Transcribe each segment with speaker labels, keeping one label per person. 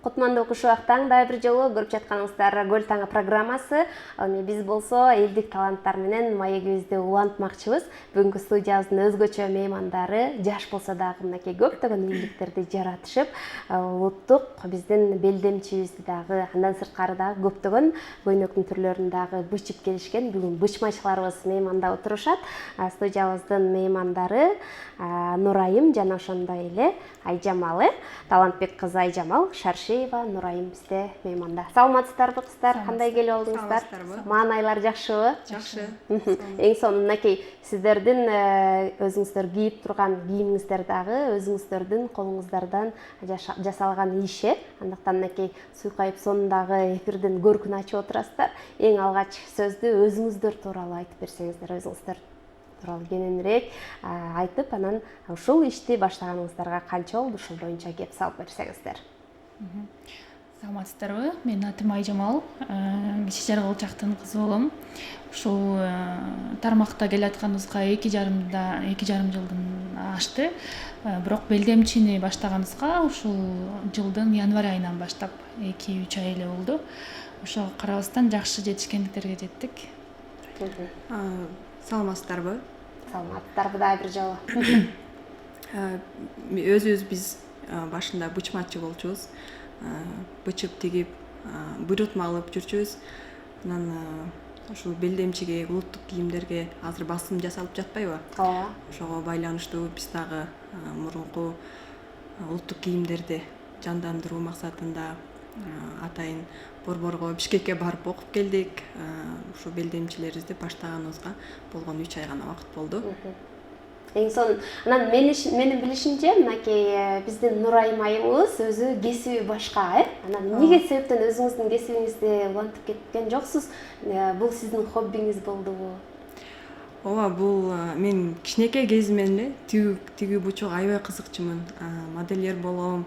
Speaker 1: Кутманды окушу убактан дагы бир жолу көрүп жатканыңыздар Көл таңы программасы. Ал эми биз болсо элдик таланттар менен маегибизди улантмакчыбыз. Бүгүнкү студиябыздын өзгөчө меймандары жаш болсо дагы мынакей көптөгөн ийгиликтерди жаратышып, улуттук биздин белдемчибизди дагы, андан сырткары дагы көптөгөн көйнөктүн түрлөрүн дагы бычып келишкен бүгүн бычмачыларыбыз мейманда отурушат. Студиябыздын меймандары Нурайым жана ошондой эле Айжамал, Талантбек кызы Айжамал Шаршеева, Нурайым бизде мейманда. Саламатсыздарбы кыздар? Кандай келип алдыңыздар? Маанайлар жакшыбы?
Speaker 2: Жакшы.
Speaker 1: Эң сонун мынакей сиздердин өзүңүздөр кийип турган кийимиңиздер дагы өзүңүздөрдүн колуңуздардан жасалган иш. Андыктан мынакей суйкайып сонундагы эфирдин көркүн ачып отурасыздар. Эң алгач сөздү өзүңүздөр тууралуу айтып берсеңиздер, өзүңүздөр тууралуу кененирээк айтып, анан ушул ишти баштаганыңыздарга канча болду, ушул боюнча кеп салып берсеңиздер.
Speaker 2: Саламатсыздарбы? Менин атым Айжамал, Кичи Жаргалчактын кызы болом. Ушул тармакта келатканыбызга 2,5 жылдын ашты. Бирок белдемчини баштаганыбызга ушул жылдын январь айынан баштап 2-3 ай эле болду. Ошого карабастан жакшы жетишкендиктерге жеттик.
Speaker 3: Саламатсыздарбы?
Speaker 1: Саламатсыздарбы дагы бир жолу.
Speaker 3: Өзүбүз биз башында бычмачы болчубуз. Бычып тигип, буйрутма алып жүрчүбүз. Анан ушул белдемчиге, улуттук кийимдерге азыр басым жасалып жатпайбы?
Speaker 1: Ооба.
Speaker 3: Ошого байланыштуу биз дагы мурунку улуттук кийимдерди жандандыруу максатында атайын Борборго, Бишкекке барып окуп келдик. Ушу белдемчилерибизди баштаганыбызга болгон 3 ай гана убакыт болду.
Speaker 1: Эң сонун. Анан менин билишимче, мынакей биздин Нурайым айымыбыз өзү кесиби башка, Анан эмне себептен өзүңүздүн кесибиңизди улантып кеткен жоксуз? Бул сиздин хоббиңиз болдубу?
Speaker 3: Ооба, бул мен кичинекей кезимден эле тигүү бучууга аябай кызыкчумун. Модельер болом,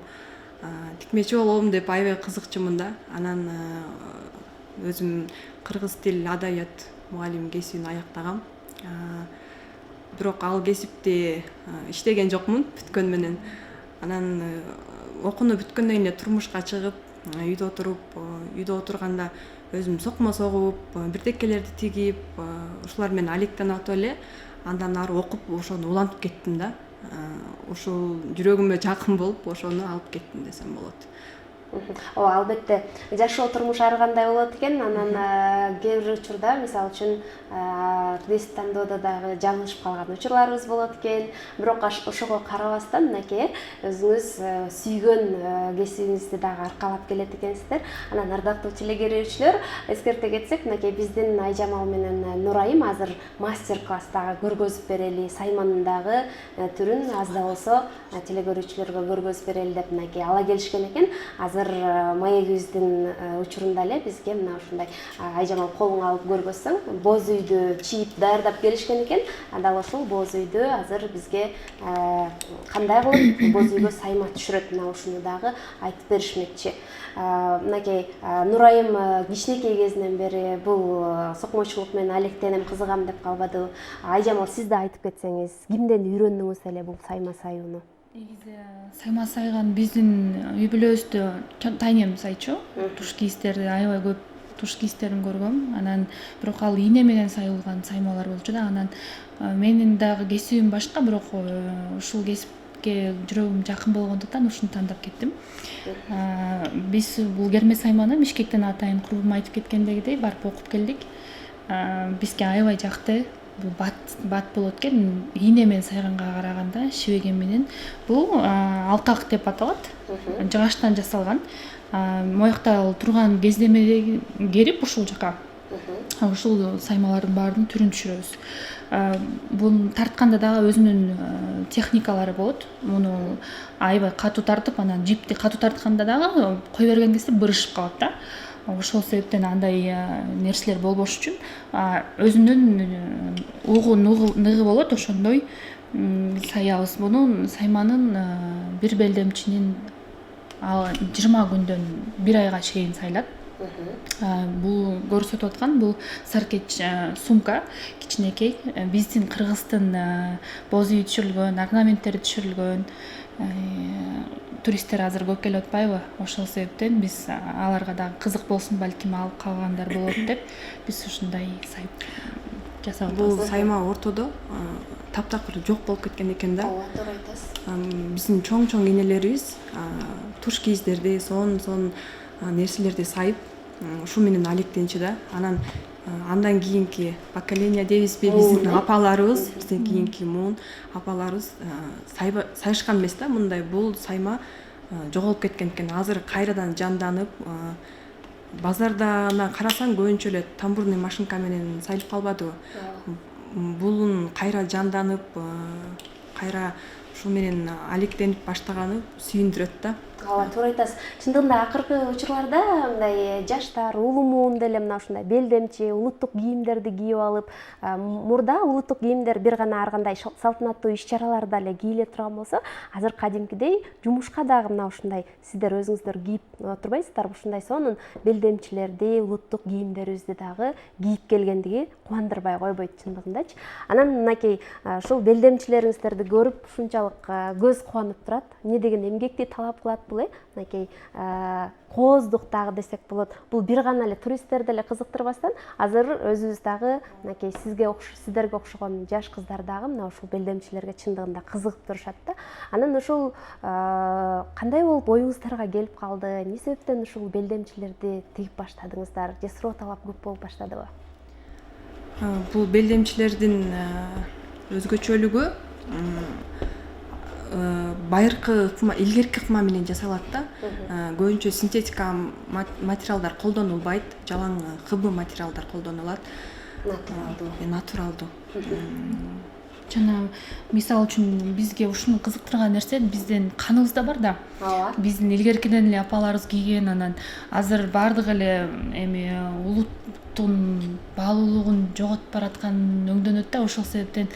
Speaker 3: тикмечи болом деп аябай кызыкчумун да. Анан өзүм кыргыз тил адабият мугалими кесибин аяктагам. Бирок ал кесипти иштеген жокмун бүткөн менен. Анан окууну бүткөндөн кийин турмушка чыгып, үйдө отурганда өзүм сокмо согуп, бирдекелерди тигип, ушулар менен алектенип эле андан ары окуп, ошону улантып кеттим да. Ушул жүрөгүмө жакын болуп, ошону алып кеттим десем болот.
Speaker 1: Ооба, албетте жашоо турмуш ар кандай болот экен. Анан кээ бир учурда, мисалы үчүн, кесип тандоодо дагы жаңылышып калган учурларыбыз болот экен. Бирок ошого карабастан мынакей өзүңүз сүйгөн кесибиңизди дагы аркалап келет экенсиздер. Анан ардактуу телегөрүүчүлөр, эскерте кетсек, мынакей биздин Айжамал менен Нурайым азыр мастер-класс дагы көргөзүп берели, саймандын дагы түрүн аз да болсо телегөрүүчүлөргө көргөзүп берели деп мынакей ала келишкен экен. Азыр маегибиздин учурунда эле бизге мына ушундай Айжамал колуңа алып көргөзсөң, боз үйдү чийип даярдап келишкен экен. Дал ошол боз үйдү азыр бизге кандай кылып боз үйгө сайма түшүрөт, мына ушуну дагы айтып беришмекчи. Мынакей Нурайым кичинекей кезинен бери бул сокмочулук менен алектенем, кызыгам деп калбадыбы? Айжамал, сиз да айтып кетсеңиз, кимден үйрөндүңүз эле бул сайма саюуну?
Speaker 2: Негизи сайма сайган биздин үй бүлөбүздө тайнем сайчу. Туш кийистерди аябай көп туш кийистерин көргөм. Анан бирок ал ийне менен сайылган саймалар болчу да. Анан менин дагы кесибим башка, бирок ушул кесипке жүрөгүм жакын болгондуктан ушуну тандап кеттим. Биз бул керме сайманы Бишкектен атайын курбум айтып кеткендегидей барып окуп келдик. Бизге аябай жакты. Бул бат болот экен, ийне менен сайганга караганда шибеген менен. Бул алкак деп аталат. Жыгачтан жасалган. Моякта турган кездемеде керип ушул жака ушул саймалардын баарынын түрүн түшүрөбүз. Бул тартканда дагы өзүнүн техникалары болот. Муну аябай катуу тартып, анан жипти катуу тартканда дагы кой берген кезде бырышып калат да. Ошол себептен андай нерселер болбош үчүн өзүнүн ныгы болот, ошондой саябыз. Муну сайманын бир белдемчинин 20 күндөн 1 айга чейин сайлат. Бул көрсөтүп аткан бул саркеч сумка кичинекей биздин Кыргыздын боз үйү түшүрүлгөн, орнаменттери түшүрүлгөн. Туристтер азыр көп келип атпайбы? Ошол себептен биз аларга дагы кызык болсун, балким алып калгандар болот деп биз ушундай сайып жасап атабыз.
Speaker 3: Бул сайма ортодо таптакыр жок болуп кеткен экен да.
Speaker 1: Ооба, туура айтасыз.
Speaker 3: Биздин чоң энелерибиз туш кийиздерди, сонун нерселерди сайып, ушу менен алектенчү да. Андан кийинки поколение дейбизби, биздин апаларыбыз, биздин кийинки муун апаларыбыз сайышкан эмес да. Мындай бул сайма жоголуп кеткен экен. Азыр кайрадан жанданып, базарда карасаң көбүнчө эле тамбурный машинка менен сайылып калбадыбы? Булун кайра жанданып, кайра ушу менен алектенип баштаганы сүйүндүрөт да.
Speaker 1: Ооба, туура айтасыз. Чындыгында акыркы учурларда мындай жаштар улуу деле мына ушундай белдемчи, улуттук кийимдерди кийип алып, мурда улуттук кийимдер бир гана ар кандай салтанаттуу иш-чараларда эле кийиле турган болсо, азыр кадимкидей жумушка дагы мына ушундай сиздер өзүңүздөр кийип турбайсыздарбы? Ушундай сонун белдемчилерди, улуттук кийимдерибизди дагы кийип келгендиги кубандырбай койбойт чындыгындачы. Анан мынакей ушул белдемчилериңиздерди көрүп ушунчалык көз кубанып турат. Эмне деген эмгекти талап кылат бул, мынакей кооздук дагы десек болот. Бул бир гана эле туристтерди эле кызыктырбастан, азыр өзүбүз дагы мынакей сиздерге окшогон жаш кыздар дагы мына ушул белдемчилерге чындыгында кызыгып турушат да. Анан ушул кандай болуп оюңуздарга келип калды? Эмне себептен ушул белдемчилерди тигип баштадыңыздар? Же суроо талап көп болуп баштадыбы?
Speaker 3: Бул белдемчилердин өзгөчөлүгү байыркы илгерки ыкма менен жасалат да. Көбүнчө синтетика материалдар колдонулбайт, жалаң кыбы материалдар колдонулат. Натуралдуу.
Speaker 2: Жана мисалы үчүн бизге ушуну кызыктырган нерсе биздин каныбызда бар да.
Speaker 1: Ооба.
Speaker 2: Биздин илгеркиден эле апаларыбыз кийген, анан азыр баардык эле эми улуттун баалуулугун жоготуп бараткан өңдөнөт да. Ошол себептен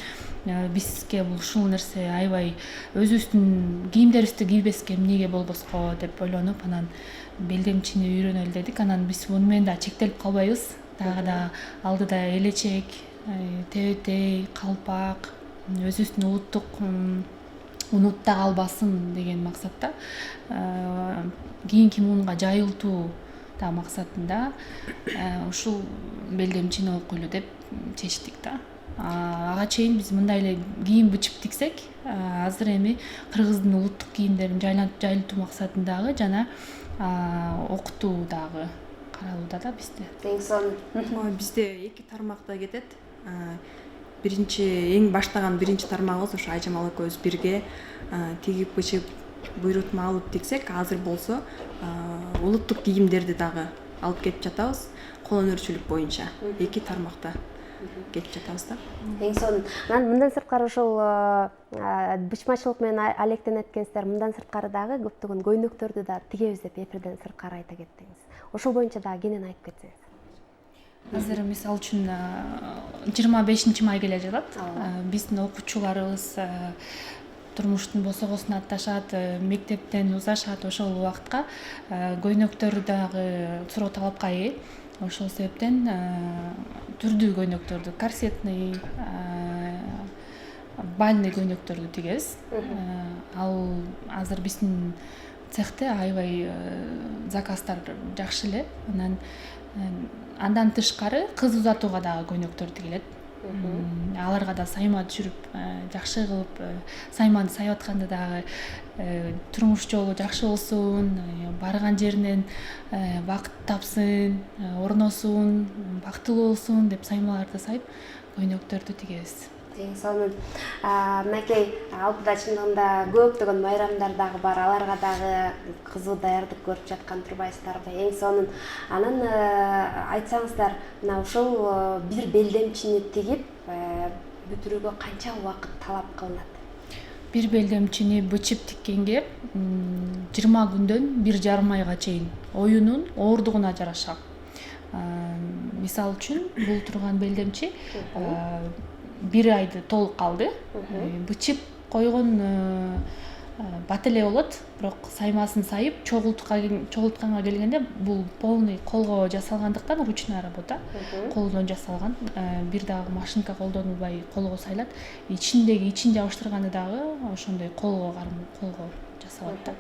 Speaker 2: бизге бул ушул нерсе аябай өзүбүздүн кийимдерибизди кийбеске эмнеге болбоско деп ойлонуп, анан белдемчини үйрөнөлү дедик. Анан биз муну менен да чектелип калбайбыз. Дагы да алдыда элечек, тебетей, калпак, өзүбүздүн улуттук унутта калбасын деген максатта кийинки муунга жайылтуу да максатында ушул белдемчини окуйлу деп чечтик да. Ага чейин биз мындай эле кийим бычып тиксек, азыр эми Кыргыздын улуттук кийимдерин жайылтуу максатындагы жана окутуу дагы каралууда да бизде.
Speaker 1: Эң сонун.
Speaker 3: Бизде эки тармакта кетет. Эң баштаган биринчи тармагыбыз ушу Айжамал экөөбүз бирге тигип бычып буйрутма алып тиксек, азыр болсо улуттук кийимдерди дагы алып кетип жатабыз. Кол өнөрчүлүк боюнча эки тармакта кетип жатабыз да.
Speaker 1: Эң сонун. Анан мындан сырткары ошол бычмачылык менен алектенет экенсиздер. Мындан сырткары дагы көптөгөн көйнөктөрдү да тигебиз деп эфирден сырткары айта кеттиңиз. Ошол боюнча дагы кенен айтып кетсеңиз.
Speaker 2: Азыр мисалы үчүн 25 май келе жатат. Биздин окуучуларыбыз турмуштун босогосуна атташат, мектептен узашат. Ошол убакытка көйнөктөр дагы суроо талапка ээ. Ошол себептен түрдүү көйнөктөрдү, корсетный, бальный көйнөктөрдү тигебиз. Ал азыр биздин цехте аябай заказдар жакшы эле. Андан тышкары кыз узатууга дагы көйнөктөр тигилет. Аларга да сайма түшүрүп, жакшы кылып, сайманы сайып атканда дагы турмуш жолу жакшы болсун, барган жеринен бакыт тапсын, орносун, бактылуу болсун деп саймаларды сайып, көйнөктөрдү тигебиз.
Speaker 1: Эң сонун. Мынакей алдыда чындыгында көптөгөн майрамдар дагы бар. Аларга дагы кызуу даярдык көрүп жаткан турбайсыздарбы? Эң сонун. Анан айтсаңыздар, мына ушул бир белдемчини тигип бүтүрүүгө канча убакыт талап кылынат?
Speaker 2: Бир белдемчини бычып тиккенге 20 күндөн 1,5 айга чейин оюнун ооругуна жараша. Мисалы үчүн бул турган белдемчи 1 айды толук калды. Бычып койгон бат эле болот, бирок саймасын сайып чогултканга келгенде бул полный колго жасалгандыктан ручная работа, колдон жасалган. Бир дагы машинка колдонулбай колго сайлат. Ичин жабыштырганы дагы ошондой колго жасалат да.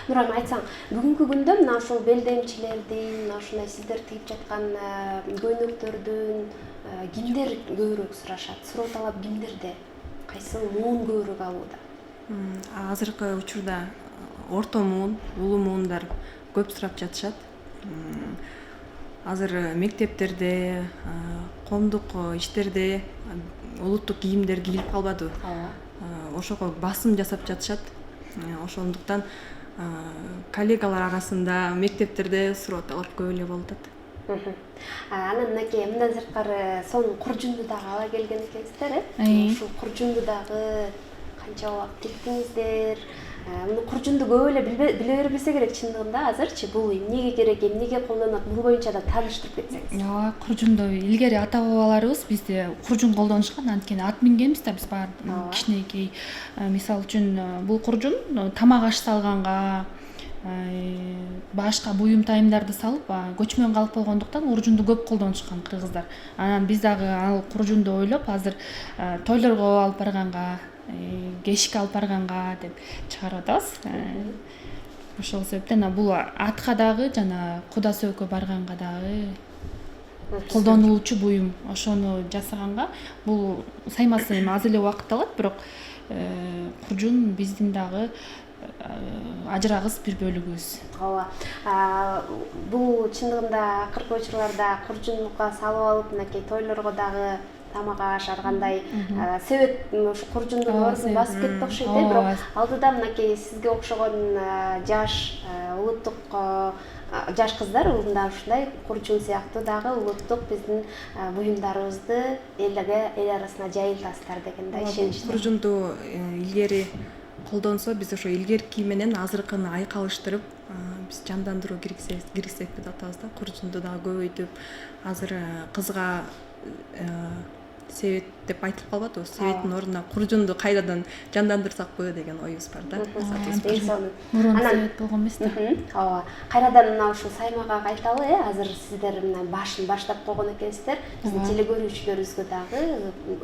Speaker 1: Нуран, айтсаң, бүгүнкү күндө мына ушул белдемчилердин, мына ушундай сиздер тигип жаткан көйнөктөрдүн кимдер көбүрөөк сурашат? Суроо талап кимдерде? Кайсы муун көбүрөөк алууда?
Speaker 3: Азыркы учурда орто муун, улуу муундар көп сурап жатышат. Азыр мектептерде, коомдук иштерде улуттук кийимдер кийилип калбадыбы? Ошого басым жасап жатышат. Ошондуктан коллегалар арасында мектептерде суроо талап көп эле болуп атат.
Speaker 1: Анан мынакей мындан сырткары сонун куржунду дагы ала келген экенсиздер, э? Ушул куржунду дагы канча убакыт тиктиңиздер? Муну куржунду көп эле биле бербесе керек чындыгында азырчы бул эмнеге керек, эмнеге колдонот, бул боюнча да тааныштырып кетсеңиз.
Speaker 2: Куржунду илгери ата бабаларыбыз бизде куржун колдонушкан, анткени ат мингенбиз да биз баары кичинекей. Мисалы үчүн бул куржун тамак аш салганга, башка буюм тайымдарды салып, көчмөн калып болгондуктан куржунду көп колдонушкан кыргыздар. Анан биз дагы ал куржунду ойлоп, азыр тойлорго алып барганга, кешик алып барганга деп чыгарып атабыз. Ошол себептен бул атка дагы жана куда сөккө барганга дагы колдонулуучу буюм. Ошону жасаганга бул саймасы эми аз эле убакыт алат, бирок куржун биздин дагы ажырагыс бир бөлүгүбүз.
Speaker 1: Ооба. Бул чындыгында акыркы учурларда куржунга салып алып, мынакей тойлорго дагы тамак аш аргандай себеп ушу куржундун ордун басып кетти окшойт, бирок алдыда мынакей сизге окшогон жаш улуттук жаш кыздар мында ушундай куржун сыяктуу дагы улуттук биздин буюмдарыбызды эл арасына жайылтасыздар деген да ишеничтемин.
Speaker 3: Куржунду илгери колдонсо биз ошо илгерки менен азыркыны айкалыштырып, биз жандандыруу киргизсек деп атабыз да. Куржунду дагы көбөйтүп, азыр кызга себет деп айтылып калбадыбы? Себеттин ордуна куржунду кайрадан жандандырсакпы деген оюбуз бар да.
Speaker 2: Мурун себет болгон эмес да.
Speaker 1: Ооба. Кайрадан мына ушул саймага кайталы, азыр сиздер мына башын баштап койгон экенсиздер. Биздин телекөрүүчүлөрүбүзгө дагы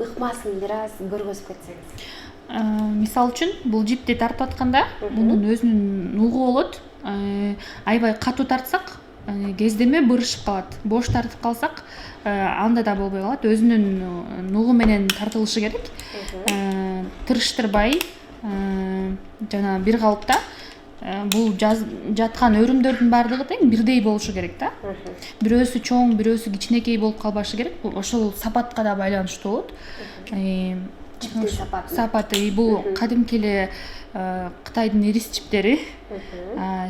Speaker 1: ыкмасын бир аз көргөзүп кетсеңиз.
Speaker 2: Мисалы үчүн бул жипти тартып атканда мунун өзүнүн нугу болот. Аябай катуу тартсак, кездеме бырышып калат. Бош тартып калсак, анда да болбой калат. Өзүнүн нугу менен тартылышы керек. Тырыштырбай, жана бир калыпта. Бул жаткан өрүмдөрдүн баардыгы тең бирдей болушу керек да. Бирөөсү чоң, бирөөсү кичинекей болуп калбашы керек. Ошол сапатка да байланыштуу болот.
Speaker 1: Чиптин
Speaker 2: сапаты бул кадимки эле Кытайдын ирис чиптери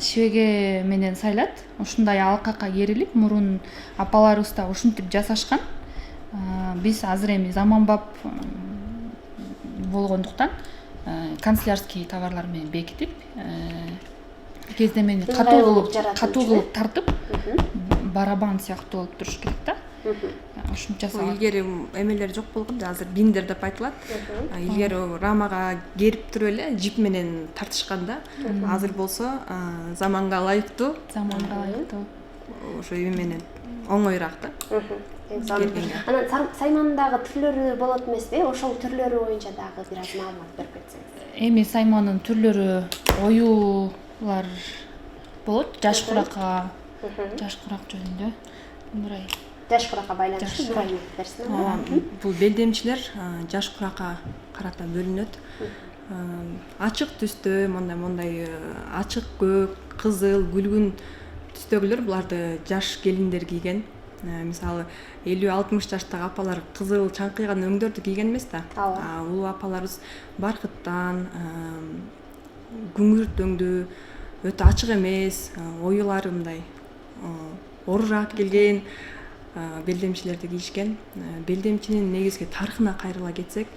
Speaker 2: шибеге менен сайлат. Ушундай алкакка керилип, мурун апаларыбыз да ушинтип жасашкан. Биз азыр эми заманбап болгондуктан канцелярский товарлар менен бекитип, кездемени катуу кылып тартып, барабан сыяктуу болуп туруш керек да. Ушунча салат.
Speaker 3: Илгери эмелер жок болгон, азыр биндер деп айтылат. Илгери рамага керип туруп эле жип менен тартышканда, азыр болсо заманга ылайыктуу. Ошо эме менен оңоюраак да.
Speaker 1: Анан сайманын дагы түрлөрү болот эмеспи? Ошол түрлөрү боюнча дагы бир аз маалымат берип кетсеңиз.
Speaker 2: Эми сайманын түрлөрү оюлар болот. Жаш куракка жөнүндө. Нурай.
Speaker 1: Жаш куракка байланыштуу Нурай берсин.
Speaker 3: Бул белдемчилер жаш куракка карата бөлүнөт. Ачык түстө, мондай ачык көк, кызыл, күлгүн түстөгүлөр буларды жаш келиндер кийген. Мисалы 50-60 жаштагы апалар кызыл чаңкыйган өңдөрдү кийген эмес да. Улуу апаларыбыз баркыттан, күңүрт өңдүү, өтө ачык эмес, оюлары мындай орураак келген белдемчилерди кийишкен. Белдемчинин негизги тарыхына кайрыла кетсек,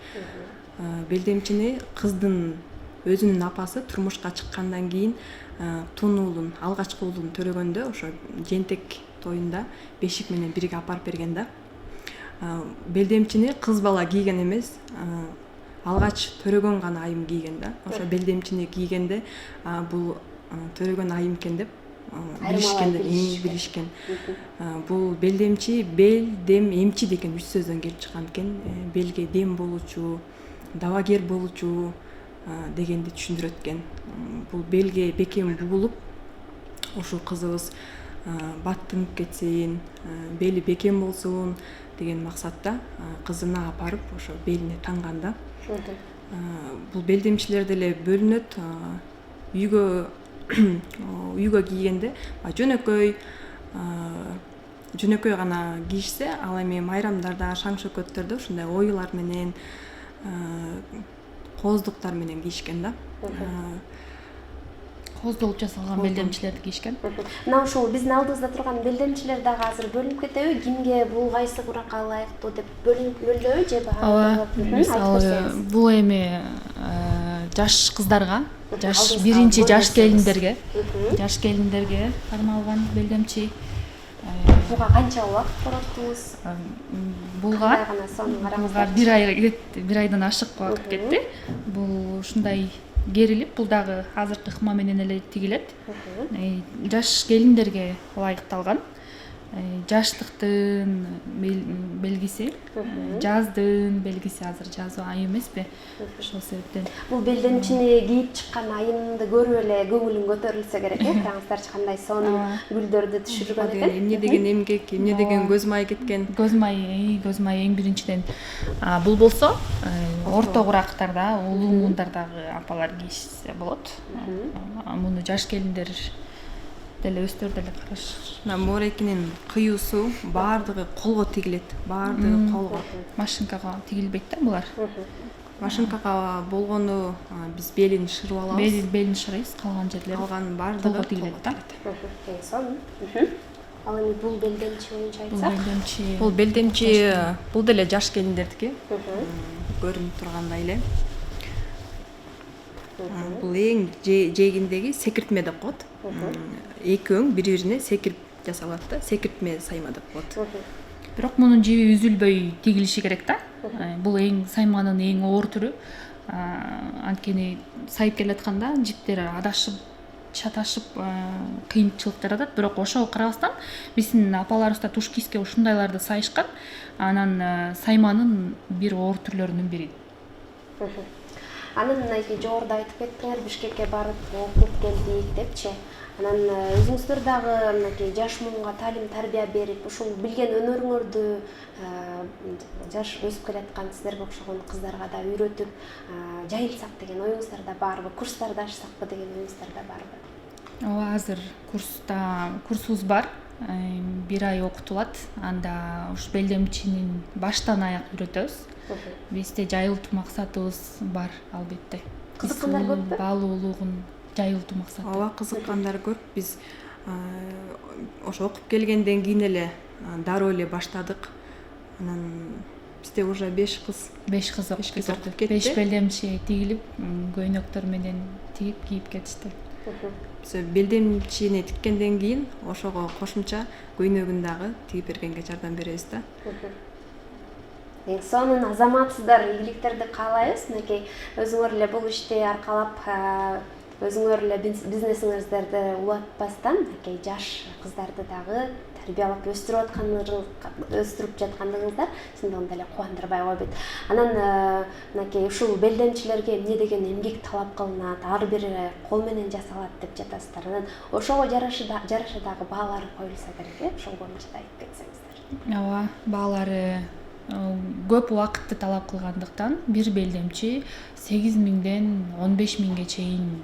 Speaker 3: белдемчини кыздын өзүнүн апасы турмушка чыккандан кийин тунуулун, алгачкы уулун төрөгөндө ошо жентек тоюнда бешик менен бирге апарып берген да. Белдемчини кыз бала кийген эмес, алгач төрөгөн гана айым кийген да. Ошо белдемчини кийгенде бул төрөгөн айым экен деп билишкен. Бул белдемчи бел, дем, эмчи деген 3 сөздөн келип чыккан экен. Белге дем болуучу, дабагер болуучу дегенди түшүндүрөт экен. Бул белге бекем бугулуп, ушул кызыбыз баттынып кетсин, бели бекем болсун деген максатта кызына апарып ошо белине танганда. Бул белдемчилер деле бөлүнөт. Үйгө кийгенде жөнөкөй гана кийишсе, ал эми майрамдарда, шаң шөкөттөрдө ушундай оюлар менен, кооздуктар менен кийишкен да.
Speaker 2: Кооздолуп жасалган белдемчилерди кийишкен.
Speaker 1: Мына ушул биздин алдыбызда турган белдемчилер дагы азыр бөлүнүп кетеби? Кимге бул кайсы уракка ылайыктуу деп бөлүнөбү же
Speaker 2: Ооба, мисалы бул эми жаш кыздарга, биринчи жаш келиндерге арналган белдемчи.
Speaker 1: Буга канча убакыт короттуңуз?
Speaker 2: Булга 1 айдан ашык убакыт кетти. Бул ушундай керилип, бул дагы азыркы ыкма менен эле тигилет. Жаш келиндерге ылайыкталган. Жаштыктын белгиси, жаздын белгиси, азыр жаз айы эмеспи? Ошол себептен
Speaker 1: бул белдемчини кийип чыккан айымды көрүп эле көңүлүң көтөрүлсө керек, караңыздарчы кандай сонун гүлдөрдү түшүргөн экен.
Speaker 3: Эмне деген эмгек, эмне деген көз май кеткен.
Speaker 2: Көз май эң биринчиден. Бул болсо орто курактарда, улуу мундардагы апалар кийишсе болот. Муну жаш келиндер деле өздөрү деле караш.
Speaker 3: Морекинин кыюусу баардыгы колго тигилет. Баардыгы колго.
Speaker 2: Машинкага тигилбейт да булар.
Speaker 3: Машинкага болгону биз белин шырып алабыз.
Speaker 2: Белин шырайбыз, калган жерлери.
Speaker 3: Калган баардыгы
Speaker 2: колго тигилет да.
Speaker 1: Сонун. Ал эми бул белдемчи боюнча айтсак.
Speaker 3: Бул белдемчи бул деле жаш келиндердики. Көрүнүп тургандай эле. Бул эң жегиндеги секиртме деп коет. Эки өң бири-бирине секирип жасалат да, секиртме сайма деп коет.
Speaker 2: Бирок мунун жиби үзүлбөй тигилиши керек да. Бул сайманын эң оор түрү. Анткени сайып келатканда жиптер адашып, чаташып, кыйынчылык жаратат. Бирок ошого карабастан биздин апаларыбыз да туш кийиске ушундайларды сайышкан. Анан сайманын бир оор түрлөрүнүн бири.
Speaker 1: Анан жогоруда айтып кеттиңер, Бишкекке барып окуп келдик депчи. Анан өзүңүздөр дагы жаш муунга таалим тарбия берип, ушул билген өнөрүңөрдү жаш өсүп келаткан сиздерге окшогон кыздарга да үйрөтүп жайылсак деген оюңуздар да барбы? Курстарды ачсакпы деген оюңуздар да барбы?
Speaker 2: Ооба, азыр курсубуз бар. 1 ай окутулат. Анда уш белдемчинин баштан аяк үйрөтөбүз. Бизде жайылтуу максатыбыз бар, албетте.
Speaker 1: Кызыккандар көппү?
Speaker 2: Баалуулугун жайылтуу максаты.
Speaker 3: Ооба, кызыккандар көп. Биз ошо окуп келгенден кийин эле дароо эле баштадык. Анан бизде уже 5 кыз окуп кетти.
Speaker 2: 5 белдемчи тигилип, көйнөктөр менен тигип кийип кетишти.
Speaker 3: Биз белдемчини тиккенден кийин ошого кошумча көйнөгүн дагы тигип бергенге жардам беребиз да.
Speaker 1: Сонун азаматсыздар, ийгиликтерди каалайбыз. Мынакей өзүңөр эле бул ишти аркалап, өзүңөр эле бизнесиңиздерди улатпастан, мынакей жаш кыздарды дагы тарбиялап өстүрүп жаткандыгыңыздар чындыгында эле кубандырбай койбойт. Анан мынакей ушул белдемчилерге эмне деген эмгек талап кылынат, ар бири кол менен жасалат деп жатасыздар. Анан ошого жараша дагы баалары коюлса керек, ошол боюнча да айтып кетсеңиздер.
Speaker 2: Ооба, баалары көп убакытты талап кылгандыктан бир белдемчи 8 миңден 15 миңге чейин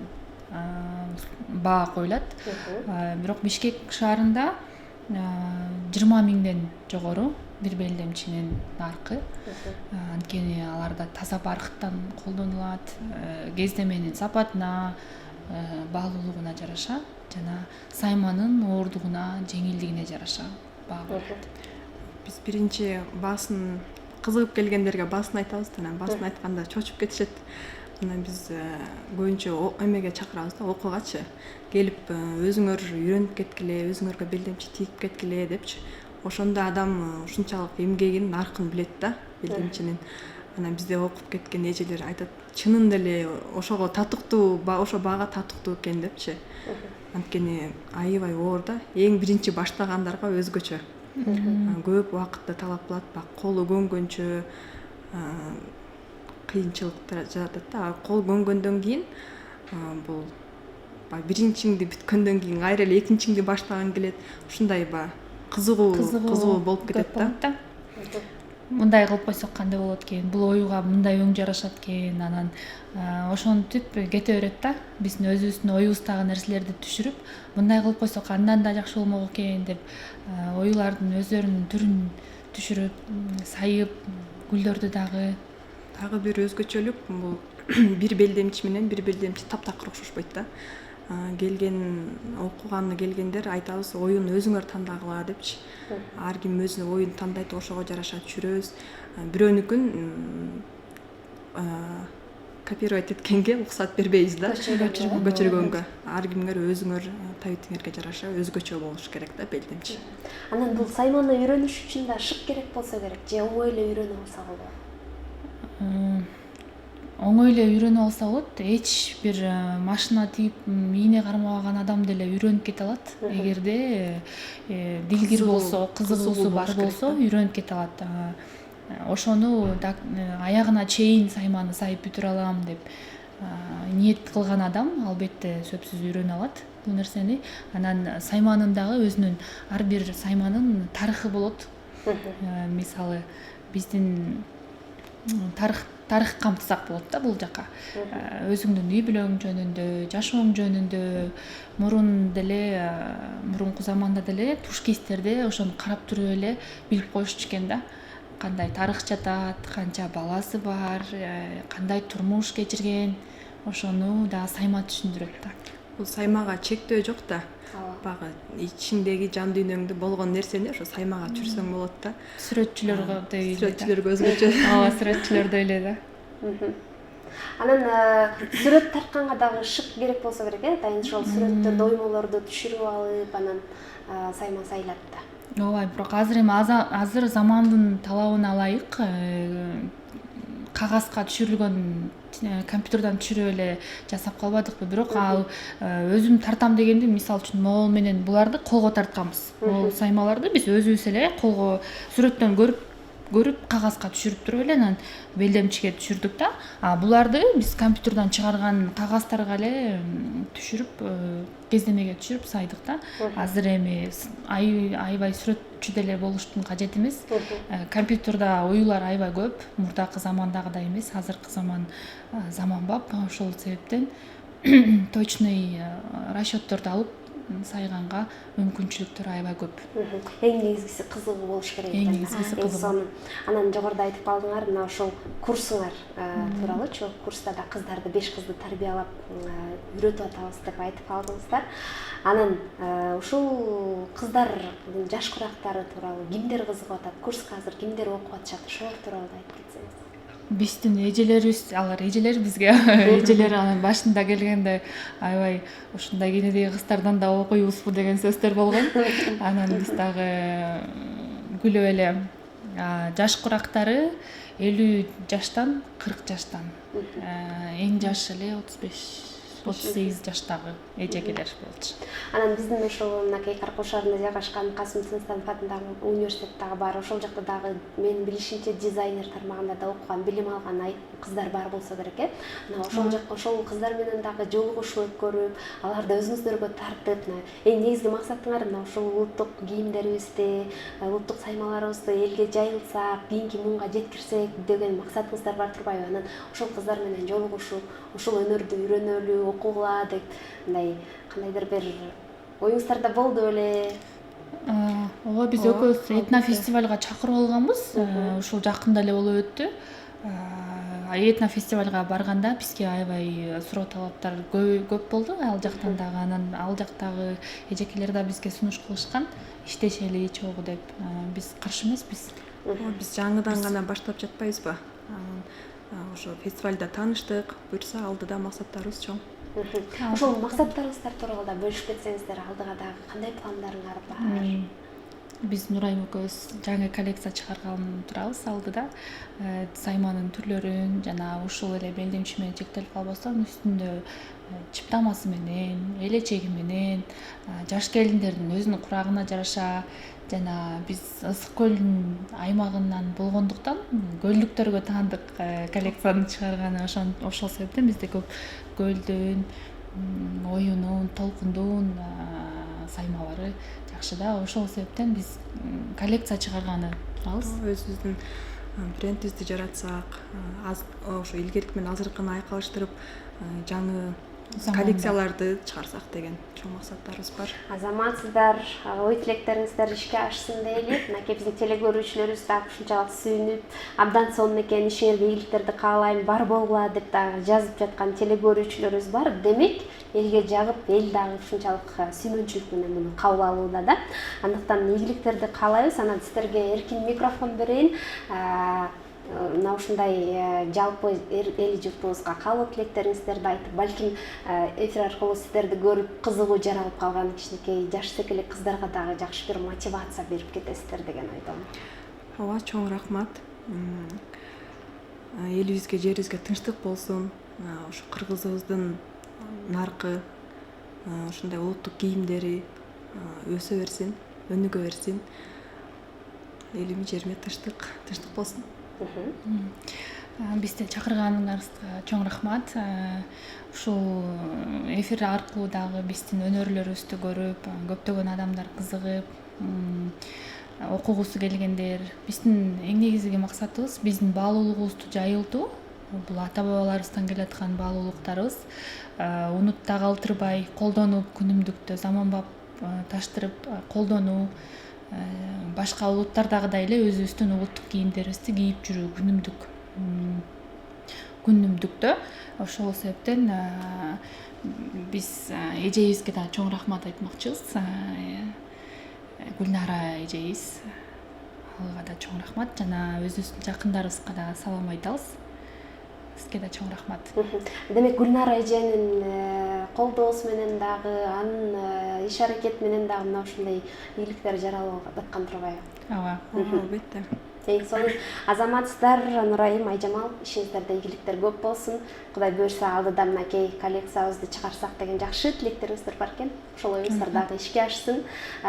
Speaker 2: баа коюлат. Бирок Бишкек шаарында 20 миңден жогору бир белдемчинин наркы. Анткени аларда таза баркыттан колдонулат, кездеменин сапатына, баалуулугуна жараша жана сайманын оордугуна, жеңилдигине жараша баа коюлат.
Speaker 3: Биз биринчи баасын кызыгып келгендерге баасын айтабыз, анан баасын айтканда чочуп кетишет. Анан биз көбүнчө эмеге чакырабыз да, окуугачы келип өзүңөр үйрөнүп кеткиле, өзүңөргө белдемчи тигип кеткиле депчи. Ошондо адам ушунчалык эмгегин, наркын билет да белдемчинин. анан бизде окуп кеткен эжелер айтат, чынында эле ошого татыктуу, ошо баага татыктуу экен депчи. Анткени аябай оор да. Эң биринчи баштагандарга өзгөчө. Көп убакытты талап кылат, колу көнгөнчө кыйынчылыктар жаратат да. Кол көнгөндөн кийин бул биринчиңди бүткөндөн кийин кайра эле экинчиңди баштагың келет. Ушундай кызыгуу болуп кетет да.
Speaker 2: Мындай кылып койсок кандай болот экен, бул оюга мындай өң жарашат экен, анан ошентип кете берет да. Биздин өзүбүздүн оюбуздагы нерселерди түшүрүп, мындай кылып койсок андан да жакшы болмок экен деп оюлардын өздөрүнүн түрүн түшүрүп, сайып, гүлдөрдү дагы
Speaker 3: бир өзгөчөлүк бул бир белдемчи менен бир белдемчи таптакыр окшошпойт да. Окуганы келгендер айтабыз, оюн өзүңөр тандагыла депчи. Ар ким өзүнүн оюн тандайт, ошого жараша түшүрөбүз. Бирөөнүкүн копировать эткенге уруксат бербейбиз да. Көчүргөнгө. Ар кимдер өзүңөр табитиңерге жараша өзгөчө болуш керек да белдемчи.
Speaker 1: Анан бул сайманы үйрөнүш үчүн да шык керек болсо керек, же оңой эле үйрөнүп алса болот?
Speaker 2: Оңой эле үйрөнүп алса болот. Эч бир машина тийип, ийне кармабаган адам деле үйрөнүп кете алат. Эгерде дилгир болсо, кызыгуусу бар болсо, үйрөнүп кете алат. Ошону аягына чейин сайманы сайып бүтүрө алам деп ниет кылган адам албетте сөзсүз үйрөнө алат бул нерсени. Анан сайманын дагы өзүнүн ар бир сайманын тарыхы болот. Мисалы биздин тарых камтысак болот да бул жака. Өзүңдүн үй бүлөң жөнүндө, жашооң жөнүндө, мурунку заманда деле туш кейстерде ошону карап туруп эле билип коюшчу экен да. Кандай тарых жатат, канча баласы бар, кандай турмуш кечирген, ошону да сайма түшүндүрөт да.
Speaker 3: Бул саймага чектөө жок да. Багы ичиңдеги жан дүйнөңдө болгон нерсени ошо саймага түшүрсөң болот да.
Speaker 2: Сүрөтчүлөргө
Speaker 3: өзгөчө.
Speaker 2: Сүрөтчүлөрдө эле да.
Speaker 1: Анан сүрөт тартканга дагы шык керек болсо керек, атайын ошол сүрөттөрдү, оймолорду түшүрүп алып, анан сайма сайлап да.
Speaker 2: Ооба, бирок азыр замандын талабына ылайык кагазга түшүрүлгөн компьютерден түшүрүп эле жасап калбадыкпы, бирок ал өзүм тартам дегенде, мисалы үчүн могул менен буларды колго тартканбыз. Могул саймаларды биз өзүбүз эле колго сүрөттөн көрүп кагазга түшүрүп туруп эле анан белдемчиге түшүрдүк да. Буларды биз компьютерден чыгарган кагаздарга эле түшүрүп, кездемеге түшүрүп сайдык да. Азыр эми аябай сүрөтчү деле болуштун кажети эмес. Компьютерда оюлар аябай көп, мурдакы замандагыдай эмес, азыркы заманбап. Ошол себептен точный расчётторду алып сайганга мүмкүнчүлүктөр аябай көп.
Speaker 1: Эң негизгиси кызыгуу болуш керек.
Speaker 2: Эң негизгиси кызыгуу.
Speaker 1: Анан жогоруда айтып калдыңар, мына ошол курсуңар тууралуучу. Курста да кыздарды, 5 кызды тарбиялап үйрөтүп атабыз деп айтып калдыңыздар. Анан ушул кыздардын жаш курактары тууралуу кимдер кызыгып атат? Курска азыр кимдер окуп атышат? Ошолор тууралуу да айтып кетсеңиз.
Speaker 2: Биздин эжелерибиз, алар эжелер бизге эжелер анан башында келгенде аябай ушундай кенедеги кыздардан да окуйбузбу деген сөздөр болгон. Анан биз дагы күлүп эле жаш курактары 50 жаштан 40 жаштан. Эң жаш эле 35-38 жаштагы эжекелер болчу.
Speaker 1: Анан биздин ошол мынакей Каркоо шаарында жайгашкан Касым Цинстанов атындагы университет дагы бар. Ошол жакта дагы менин билишимче дизайнер тармагында да окуган, билим алган кыздар бар болсо керек, Мына ошол жакка ошол кыздар менен дагы жолугушуу өткөрүп, аларды өзүңүздөргө тартып, эң негизги максатыңар мына ошол улуттук кийимдерибизди, улуттук саймаларыбызды элге жайылсак, кийинки муунга жеткирсек деген максатыңыздар бар турбайбы? Анан ошол кыздар менен жолугушуп, ошол өнөрдү үйрөнөлү, окугула деп мындай кандайдыр бир оюңуздарда болду беле?
Speaker 2: Ооба, биз экөөбүз этнофестивалга чакырып алганбыз. Ушул жакында эле болуп өттү. Этнофестивалга барганда бизге аябай суроо талаптар көп болду. Ал жактан дагы, анан ал жактагы эжекелер да бизге сунуш кылышкан, иштешели чогуу деп. Биз каршы эмеспиз.
Speaker 3: Биз жаңыдан гана баштап жатпайбызбы? Ошо фестивалда тааныштык, буюрса алдыда максаттарыбыз чоң.
Speaker 1: Ошол максаттарыңыздар тууралуу да бөлүшүп кетсеңиздер, алдыга дагы кандай пландарыңар бар?
Speaker 2: биз Нурайым экөөбүз жаңы коллекция чыгаргалы турабыз алдыда. Сайманын түрлөрүн жана ушул эле белдемчи менен чектелип калбастан үстүндө чыптамасы менен, элечеги менен, жаш келиндердин өзүнүн курагына жараша жана биз Ысык көлдүн аймагынан болгондуктан көлдүктөргө таандык коллекцияны чыгарганы ошол себептен бизде көп көлдүн, оюнун, толкундун саймалары жакшы да. Ошол себептен биз коллекция чыгарганы турабыз.
Speaker 3: Өзүбүздүн брендибизди жаратсак, ошо илгерки менен азыркыны айкалыштырып, жаңы коллекцияларды чыгарсак деген чоң максаттарыбыз бар.
Speaker 1: Азаматсыздар, ой тилектериңиздер ишке ашсын дейли. Мынакей биздин телекөрүүчүлөрүбүз дагы ушунчалык сүйүнүп, абдан сонун экен, ишиңерге ийгиликтерди каалайм, бар болгула деп дагы жазып жаткан телекөрүүчүлөрүбүз бар. Демек, элге жагып, эл дагы ушунчалык сүймөнчүлүк менен муну кабыл алууда да. Андыктан ийгиликтерди каалайбыз. Анан сиздерге эркин микрофон берейин. Мына ушундай жалпы эл журтубузга каалоо тилектериңиздерди айтып, балким эфир аркылуу сиздерди көрүп кызыгуу жаралып калган кичинекей жаш секелек кыздарга дагы жакшы бир мотивация берип кетесиздер деген ойдомун.
Speaker 3: Ооба, чоң рахмат. Элибизге, жерибизге тынчтык болсун. Ошо кыргызыбыздын наркы, ушундай улуттук кийимдери өсө берсин, өнүгө берсин. Элиме, жериме тынчтык болсун.
Speaker 2: Бизди чакырганыңарга чоң рахмат. Ушул эфир аркылуу дагы биздин өнөрлөрүбүздү көрүп, көптөгөн адамдар кызыгып, окугусу келгендер. Биздин эң негизги максатыбыз биздин баалуулугубузду жайылтуу. Бул ата бабаларыбыздан келаткан баалуулуктарыбыз. Унутта калтырбай, колдонуп, күнүмдүктө заманбап таштырып колдонуу. Башка улуттардагыдай эле өзүбүздүн улуттук кийимдерибизди кийип жүрүү күнүмдүктө. Ошол себептен биз эжебизге да чоң рахмат айтмакчыбыз. Гүлнара эжебиз, ага да чоң рахмат. Жана өзүбүздүн жакындарыбызга да салам айтабыз. Сизге да чоң рахмат.
Speaker 1: Демек, Гүлнара эженин колдоосу менен дагы, анын иш аракети менен дагы мына ушундай ийгиликтер жаралып аткан турбайбы?
Speaker 3: Ооба, албетте.
Speaker 1: Эң сонун азаматсыздар, Нурайым, Айжамал, ишиңиздерде ийгиликтер көп болсун. Кудай буюрса, алдыда мынакей коллекциябызды чыгарсак деген жакшы тилектериңиздер бар экен. Ошол оюңуздар дагы ишке ашсын.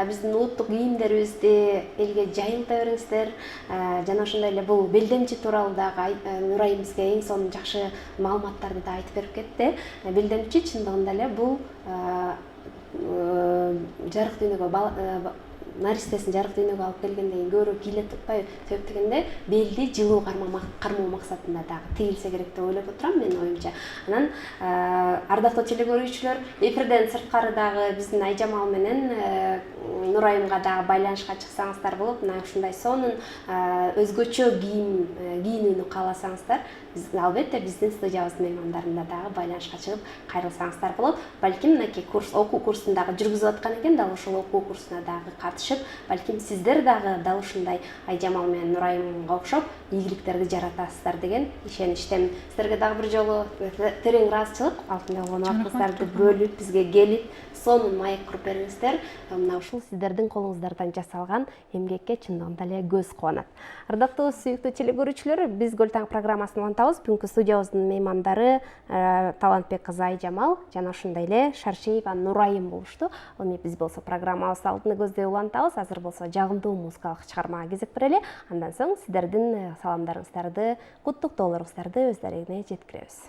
Speaker 1: Биздин улуттук кийимдерибизди элге жайылта бериңиздер. Жана ошондой эле бул белдемчи тууралуу дагы Нурайым бизге эң сонун жакшы маалыматтарды да айтып берип кетти. Белдемчи чындыгында эле бул жарык дүйнөгө наристесин жарык дүйнөгө алып келгенден кийин көбүрөөк кийле тукпайбы, себеп дегенде белди жылуу кармоо максатында дагы тигилсе керек деп ойлоп отурам менин оюмча. Анан ардактуу телекөрүүчүлөр, эфирден сырткары дагы биздин Айжамал менен Нурайымга дагы байланышка чыксаңыздар болот. Мына ушундай сонун өзгөчө кийинүүнү кааласаңыздар, албетте биздин студиябыздын меймандарына дагы байланышка чыгып кайрылсаңыздар болот. Балким мынакей окуу курсун дагы жүргүзүп аткан экен, дал ошол окуу курсуна дагы катышып, балким сиздер дагы дал ушундай Айжамал менен Нурайымга окшоп ийгиликтерди жаратасыздар деген ишеничтемин. Сиздерге дагы бир жолу терең ыраазычылык, алтын болгон убактыңыздарды бөлүп, бизге келип, сонун маек куруп бериңиздер. Мына ушул сиздердин колуңуздардан жасалган эмгекке чындыгында эле көз кубанат. Ардактуу сүйүктүү телекөрүүчүлөр, биз Көл таң программасын улантабыз. Бүгүнкү студиябыздын меймандары Талантбек кызы Айжамал жана ошондой эле Шаршеева Нурайым болушту. Эми биз болсо программабыз алдыны көздөй улантабыз. Азыр болсо жагымдуу музыкалык чыгармага кезек берели. Андан соң сиздердин саламдарыңыздарды, куттуктоолоруңуздарды өздөрүнө жеткиребиз.